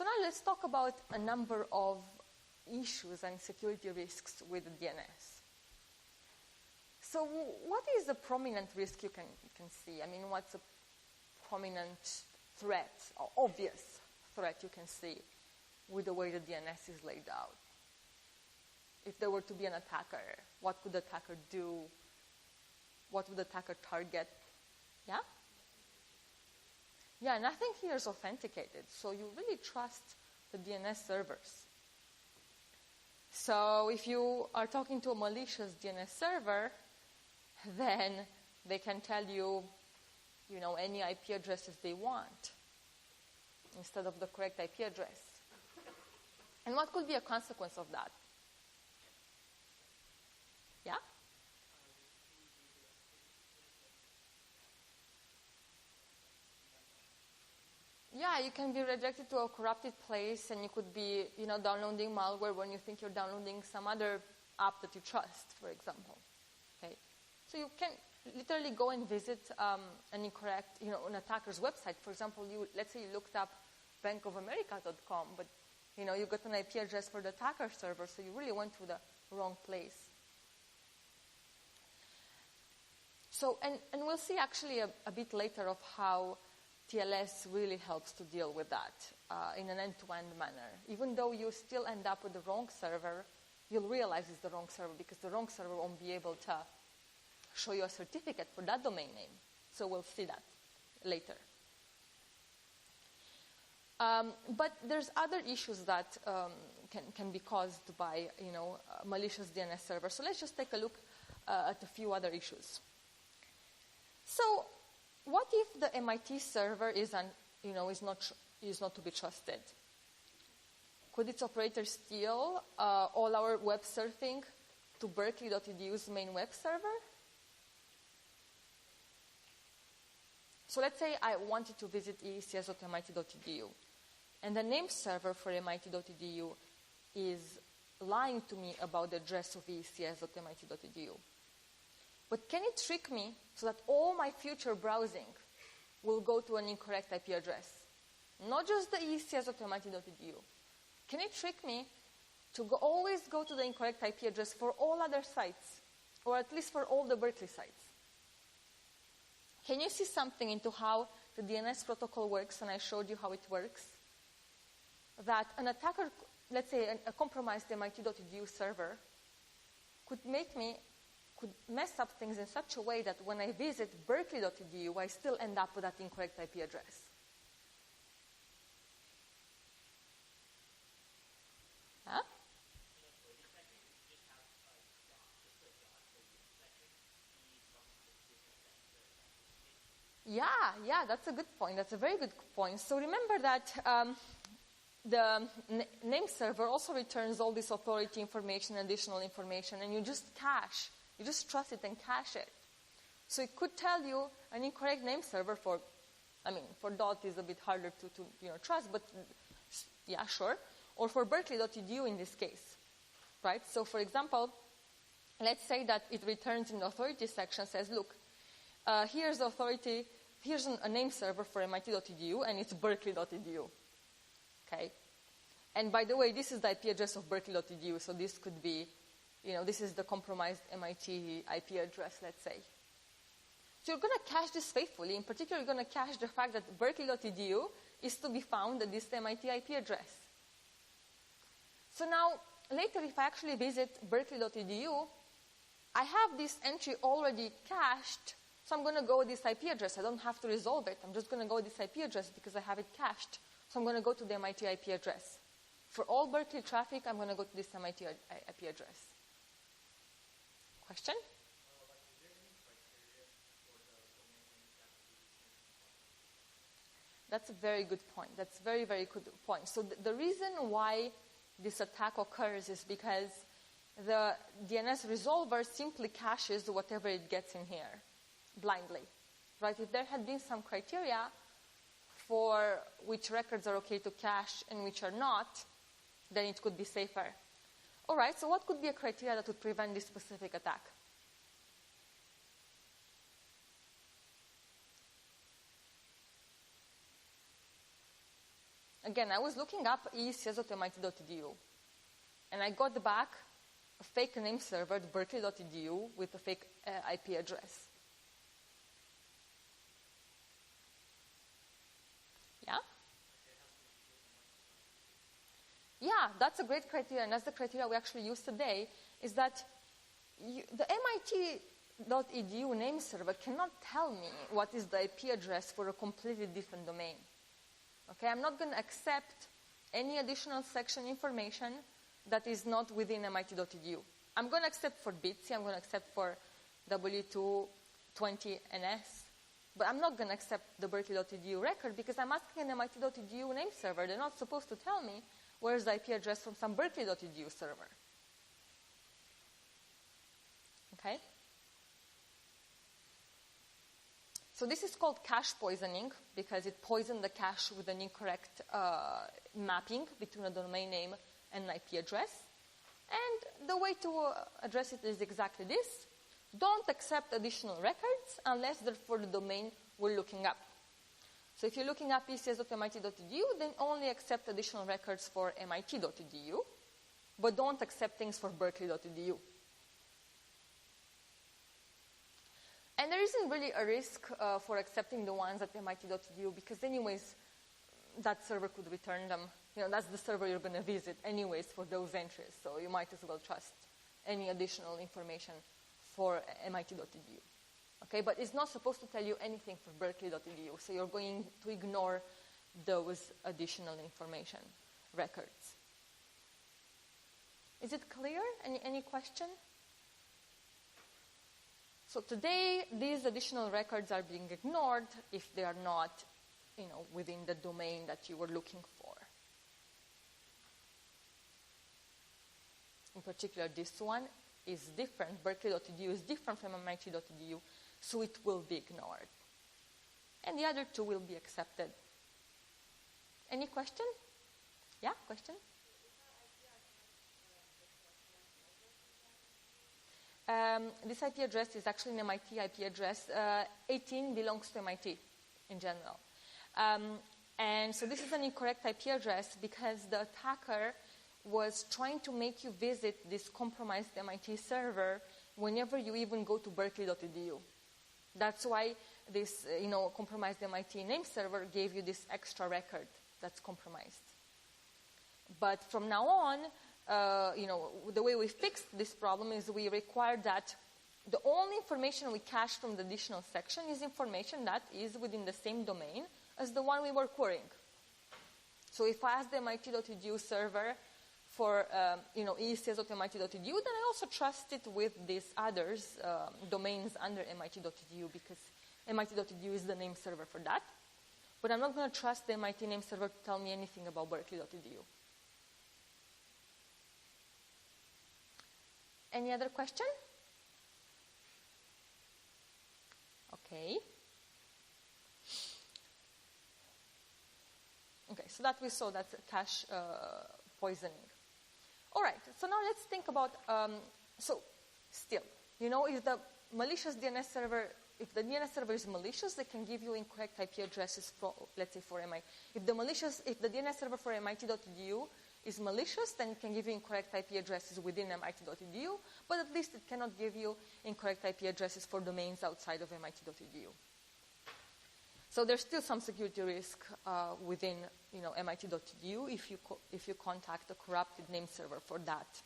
So now let's talk about a number of issues and security risks with DNS. So what is a prominent risk you can see? I mean, what's a prominent threat, or obvious threat you can see with the way the DNS is laid out? If there were to be an attacker, what could the attacker do? What would the attacker target? Yeah? Yeah, nothing here is authenticated, so you really trust the DNS servers. So if you are talking to a malicious DNS server, then they can tell you, any IP addresses they want instead of the correct IP address. And what could be a consequence of that? Yeah? Yeah, you can be redirected to a corrupted place, and you could be, downloading malware when you think you're downloading some other app that you trust, for example. Okay, so you can literally go and visit an incorrect, an attacker's website. For example, let's say you looked up bankofamerica.com, but you got an IP address for the attacker server, so you really went to the wrong place. So, and we'll see actually a bit later of how TLS really helps to deal with that in an end-to-end manner. Even though you still end up with the wrong server, you'll realize it's the wrong server because the wrong server won't be able to show you a certificate for that domain name. So we'll see that later. But there's other issues that can be caused by malicious DNS servers. So let's just take a look at a few other issues. So what if the MIT server is not to be trusted? Could its operator steal all our web surfing to berkeley.edu's main web server? So let's say I wanted to visit ecs.mit.edu, and the name server for mit.edu is lying to me about the address of ecs.mit.edu. But can it trick me so that all my future browsing will go to an incorrect IP address? Not just the ecs.mit.edu. Can it trick me to always go to the incorrect IP address for all other sites, or at least for all the Berkeley sites? Can you see something into how the DNS protocol works, and I showed you how it works? That an attacker, let's say a compromised mit.edu server, could mess up things in such a way that when I visit berkeley.edu, I still end up with that incorrect IP address. Huh? Yeah, that's a good point. That's a very good point. So remember that the name server also returns all this authority information, additional information, and you just trust it and cache it. So it could tell you an incorrect name server for dot is a bit harder to trust, but yeah, sure. Or for berkeley.edu in this case, right? So for example, let's say that it returns in the authority section, says, look, here's the authority, here's a name server for mit.edu, and it's berkeley.edu, okay? And by the way, this is the IP address of berkeley.edu, so this could be, this is the compromised MIT IP address, let's say. So you're going to cache this faithfully. In particular, you're going to cache the fact that berkeley.edu is to be found at this MIT IP address. So now, later, if I actually visit berkeley.edu, I have this entry already cached, so I'm going to go with this IP address. I don't have to resolve it. I'm just going to go with this IP address because I have it cached. So I'm going to go to the MIT IP address. For all Berkeley traffic, I'm going to go to this MIT IP address. Question? That's a very good point. That's a very, very good point. So the reason why this attack occurs is because the DNS resolver simply caches whatever it gets in here, blindly. Right? If there had been some criteria for which records are okay to cache and which are not, then it could be safer. All right, so what could be a criteria that would prevent this specific attack? Again, I was looking up ecs.mit.edu, and I got back a fake name server, berkeley.edu, with a fake IP address. Yeah? Yeah, that's a great criteria, and that's the criteria we actually use today, is that the MIT.edu name server cannot tell me what is the IP address for a completely different domain. Okay, I'm not going to accept any additional section information that is not within MIT.edu. I'm going to accept for bitsy, I'm going to accept for W220 NS, but I'm not going to accept the berkeley.edu record because I'm asking an MIT.edu name server. They're not supposed to tell me where's the IP address from some berkeley.edu server. Okay? So this is called cache poisoning because it poisoned the cache with an incorrect mapping between a domain name and an IP address. And the way to address it is exactly this. Don't accept additional records unless they're for the domain we're looking up. So if you're looking up ecs.mit.edu, then only accept additional records for mit.edu, but don't accept things for berkeley.edu. And there isn't really a risk for accepting the ones at mit.edu because anyways, that server could return them. That's the server you're going to visit anyways for those entries. So you might as well trust any additional information for mit.edu. Okay, but it's not supposed to tell you anything for berkeley.edu. So you're going to ignore those additional information records. Is it clear? Any question? So today, these additional records are being ignored if they are not, within the domain that you were looking for. In particular, this one is different. Berkeley.edu is different from MIT.edu, so it will be ignored. And the other two will be accepted. Any question? Yeah, question? This IP address is actually an MIT IP address. 18 belongs to MIT in general. And so this is an incorrect IP address because the attacker was trying to make you visit this compromised MIT server whenever you even go to berkeley.edu. That's why this compromised MIT name server gave you this extra record that's compromised. But from now on, the way we fixed this problem is we require that the only information we cache from the additional section is information that is within the same domain as the one we were querying. So if I ask the MIT.edu server for ecs.mit.edu, then I also trust it with these others domains under MIT.edu because MIT.edu is the name server for that. But I'm not going to trust the MIT name server to tell me anything about berkeley.edu. Any other question? Okay. Okay, so that we saw that's cache poisoning. All right, so now let's think about, if the malicious DNS server, if the DNS server is malicious, they can give you incorrect IP addresses for, let's say, for MIT. If the DNS server for MIT.edu is malicious, then it can give you incorrect IP addresses within MIT.edu, but at least it cannot give you incorrect IP addresses for domains outside of MIT.edu. So there's still some security risk within MIT.edu if you contact a corrupted name server for that.